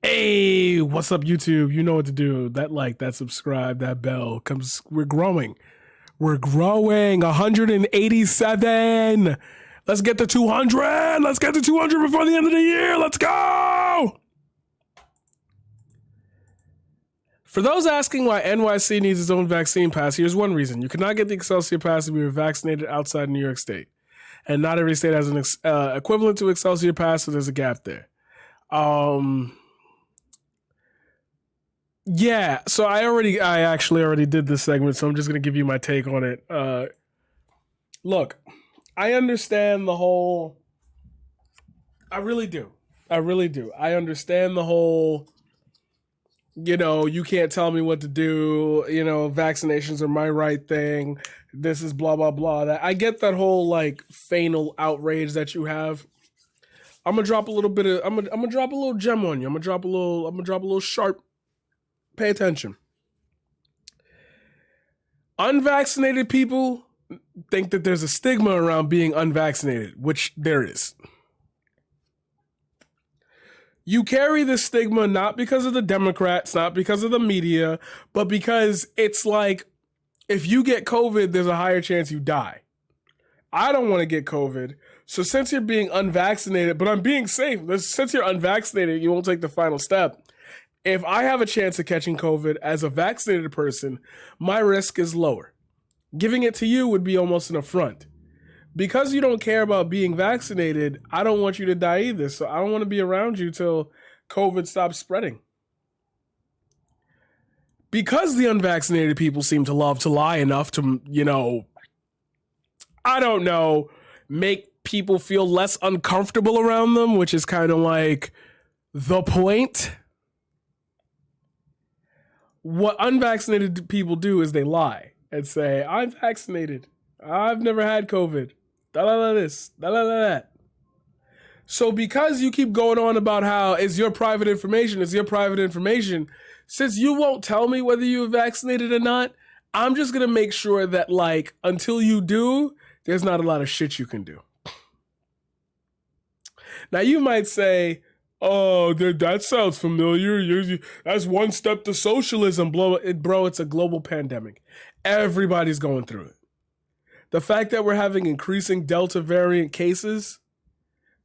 Hey, what's up, YouTube? You know what to do. That like, that subscribe, that bell comes. We're growing. We're growing. 187. Let's get to 200. Let's get to 200 before the end of the year. Let's go. For those asking why NYC needs its own vaccine pass, here's one reason. You cannot get the Excelsior pass if you were vaccinated outside New York State. And not every state has an equivalent to Excelsior pass, so there's a gap there. Yeah, so I actually already did this segment, so I'm just gonna give you my take on it. Look, I understand the whole. I really do. I really do. I understand the whole. You can't tell me what to do. Vaccinations are my right thing. This is blah blah blah. That I get that whole like fanal outrage that you have. I'm gonna drop a little bit of. I'm gonna drop a little gem on you. I'm gonna drop a little sharp. Pay attention. Unvaccinated people think that there's a stigma around being unvaccinated, which there is. You carry this stigma not because of the Democrats, not because of the media, but because it's like if you get COVID, there's a higher chance you die. I don't want to get COVID. So since you're being unvaccinated, but I'm being safe, since you're unvaccinated, you won't take the final step. If I have a chance of catching COVID as a vaccinated person, my risk is lower. Giving it to you would be almost an affront. Because you don't care about being vaccinated, I don't want you to die either. So I don't want to be around you till COVID stops spreading. Because the unvaccinated people seem to love to lie enough to, I don't know, make people feel less uncomfortable around them, which is kind of like the point. What unvaccinated people do is they lie and say, I'm vaccinated. I've never had COVID. Da-da-da this. Da-da-da that. So because you keep going on about how it's your private information, since you won't tell me whether you're vaccinated or not, I'm just going to make sure that, like, until you do, there's not a lot of shit you can do. Now, you might say, oh, that sounds familiar. That's one step to socialism. Bro, it's a global pandemic. Everybody's going through it. The fact that we're having increasing Delta variant cases,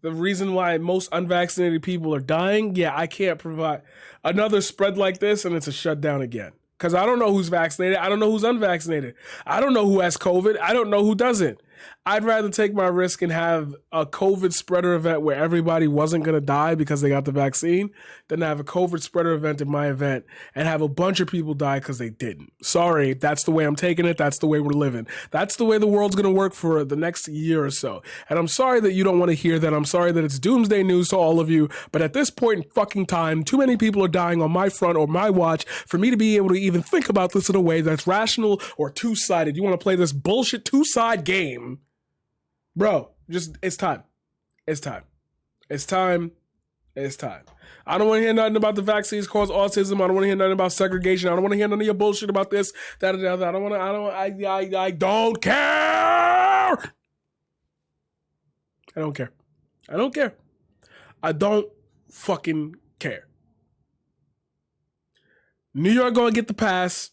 the reason why most unvaccinated people are dying, yeah, I can't provide another spread like this and it's a shutdown again. Because I don't know who's vaccinated. I don't know who's unvaccinated. I don't know who has COVID. I don't know who doesn't. I'd rather take my risk and have a COVID spreader event where everybody wasn't going to die because they got the vaccine than have a COVID spreader event in my event and have a bunch of people die because they didn't. Sorry, that's the way I'm taking it. That's the way we're living. That's the way the world's going to work for the next year or so. And I'm sorry that you don't want to hear that. I'm sorry that it's doomsday news to all of you. But at this point in fucking time, too many people are dying on my front or my watch for me to be able to even think about this in a way that's rational or two-sided. You want to play this bullshit two-side game? Bro, it's time. It's time. It's time. It's time. I don't want to hear nothing about the vaccines cause autism. I don't want to hear nothing about segregation. I don't want to hear none of your bullshit about this, that, and the other. I don't care. I don't care. I don't care. I don't fucking care. New York gonna get the pass.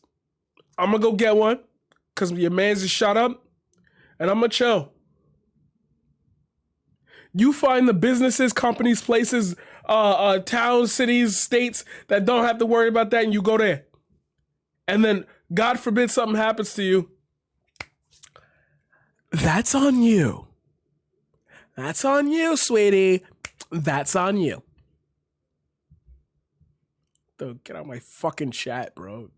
I'm gonna go get one because your man's just shut up and I'm gonna chill. You find the businesses, companies, places, towns, cities, states that don't have to worry about that, and you go there. And then, God forbid something happens to you. That's on you. That's on you, sweetie. That's on you. Dude, get out of my fucking chat, bro.